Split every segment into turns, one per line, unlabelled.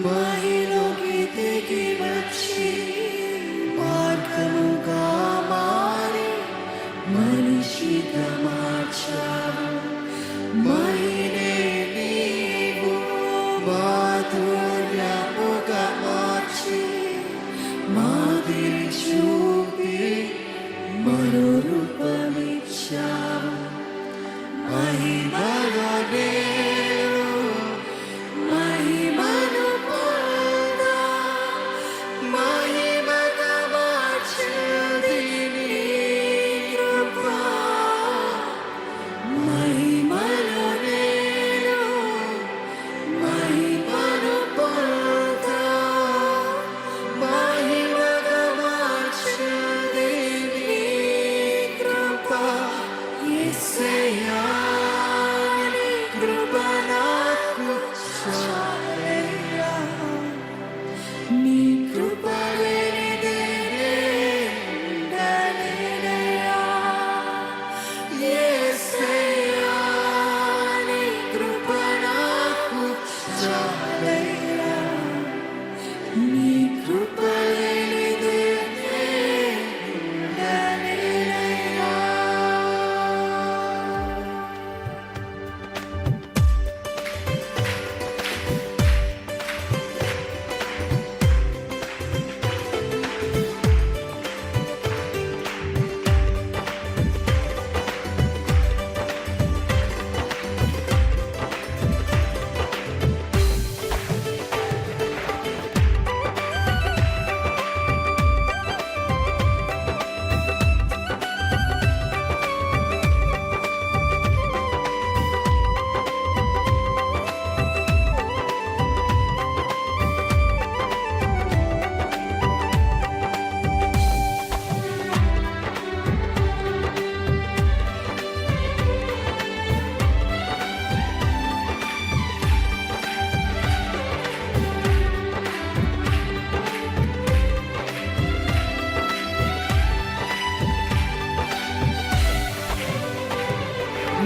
మహిలోకి దిగి వచ్చి మార్గముగా మారి మనిషిగా మార్చావు. మహినే నీవు మాధుర్యముగా మార్చి మాదిరి చూపి మరో రూపమిచ్చావు. మహిమగా నేను మహిమను పొందా మహిమగా మార్చింది నీ కృప. మహిమలో నేను మహిమను పొందా మహిమగా మార్చింది నీ కృప. యేసయ్యా నీ కృప నాకు చాలయ్యా. నీ కృప లేనిదే ఉండలేనయ్యా. యేసయ్యా నీ కృప నాకు చాలయ్యా. నీ కృప లేనిదే ఉండలేనయ్యా.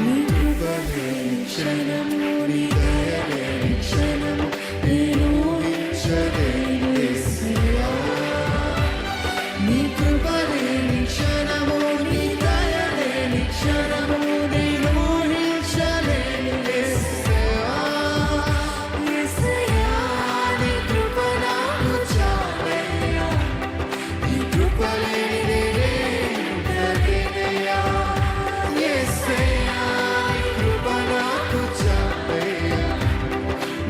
నీ కృప లేని క్షణము, నీ దయ లేని క్షణము నేను ఊహించలేను యేసయ్యా. నీ కృప లేని క్షణము, నీ దయ లేని క్షణము నేను ఊహించలేను యేసయ్యా. యేసయ్యా నీ కృప నాకు చాలయ్యా. నీ కృప లేనిదే ఉండలేనయ్యా. యేసయ్యా నీ కృప నాకు చాలయ్యా.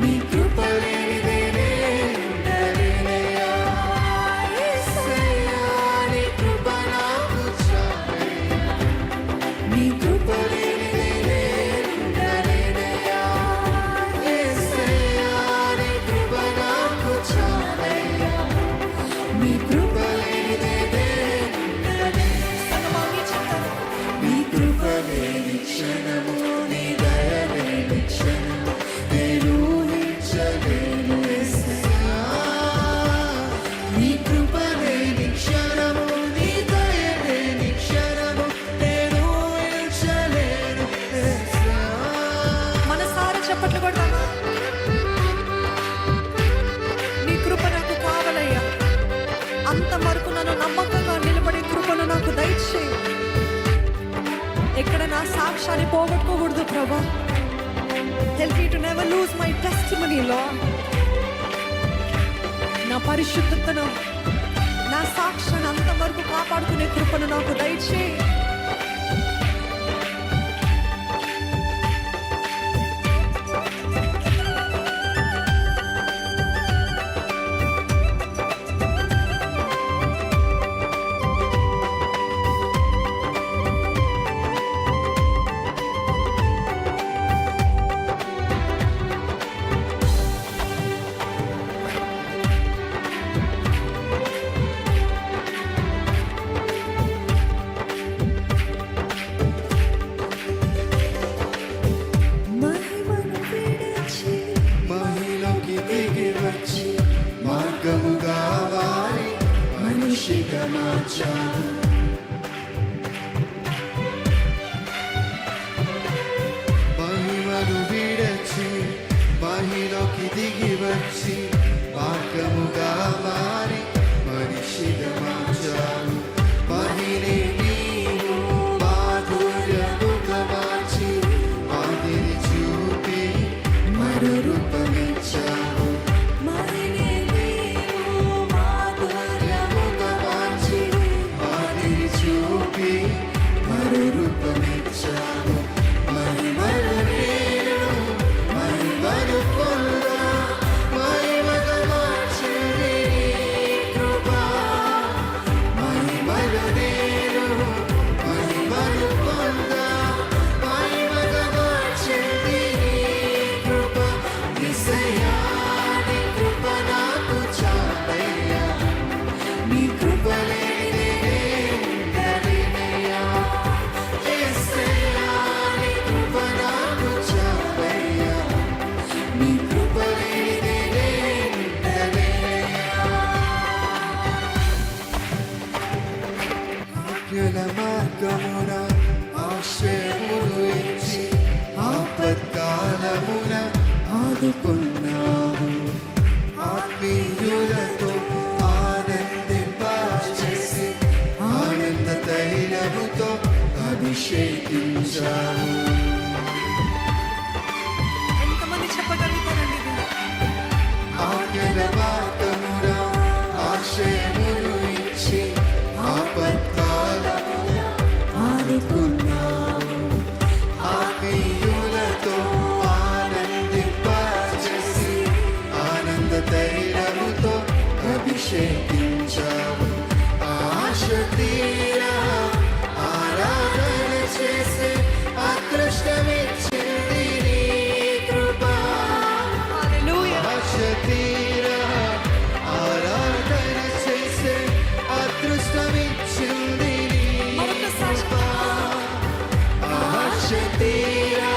నీ కృప లేనిదే ఉండలేనయ్యా. యేసయ్యా నీ కృప నాకు చాలయ్యా. నీ కృప లేనిదే ఉండలేనయ్యా. యేసయ్యా నీ కృప నాకు చాలయ్యా. నీ కృప లేనిదే నీ కృప లేని క్షణము, నీ దయ లేని క్షణము నేను ఊహించలేను యేసయ్యా. నీ కృప లేని క్షణము, నీ దయ లేని క్షణము నేను ఊహించలేను యేసయ్యా.
మనసారా చప్పట్లు కొడతామా? నీ కృప నాకు కావాలయ్యా. అంతవరకు నన్ను నమ్మకంగా నిలబడే కృపను నాకు దయచేయి. ఎక్కడ నా సాక్ష్యాన్ని పోగొట్టుకోకూడదు ప్రభా. Help me to never lose my testimony lord. నా పరిశుద్ధతను, నా సాక్ష్యాన్ని అంతవరకు కాపాడుకునే కృపను నాకు దయచేయి.
మనిషిగా మార్చావు. మహిమను విడచి మహిలోకి దిగి వచ్చి అభిషేకించావు ఆశ తీరా ఆరాధన చేసే అదృష్టమిచ్చింది నీ కృప
హల్లెలూయా.
ఆశ తీరా ఆరాధన చేసే అదృష్టమిచ్చింది నీ కృప ఆశ తీరా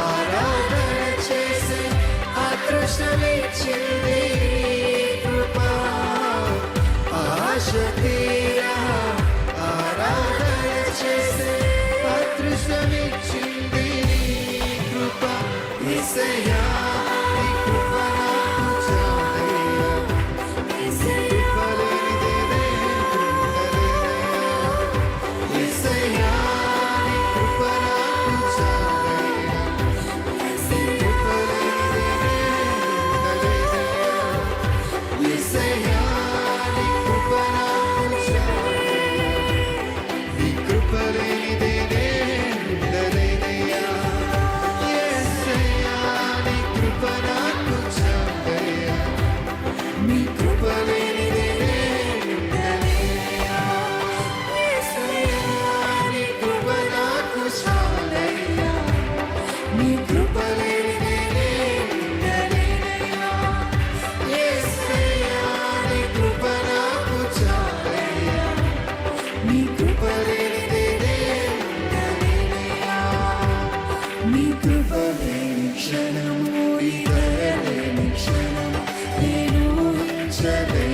ఆరాధన చేసే అదృష్టమిచ్చింది కృప ఆశ తీరా ఆరాధన చేసే అదృష్టమిచ్చింది కృప యేసయ్యా నీ కృప నాకు చాలయ్యా కృప లేనిదే ఉండలేనయ్యా యేసయ్యా నీ కృప నాకు చాలయ్యా కృప లేనిదే ఉండలేనయ్యా యేసయ్యా నీ కృప నాకు చాలయ్యా నీ కృప లేనిదే ఉండలేనయ్యా యేసయ్యా నీ కృప నాకు చాలయ్యా నీ కృప లేనిదే ఉండలేనయ్యా యేసయ్యా నీ కృప నాకు చాలయ్యా నీ కృప లేనిదే ఉండలేనయ్యా యేసయ్యా నీ కృప నాకు చాలయ్యా నీ కృప లేనిదే ఉండలేనయ్యా నీ కృప లేని క్షణము నీ దయ లేని క్షణము నేను ఊహించలేను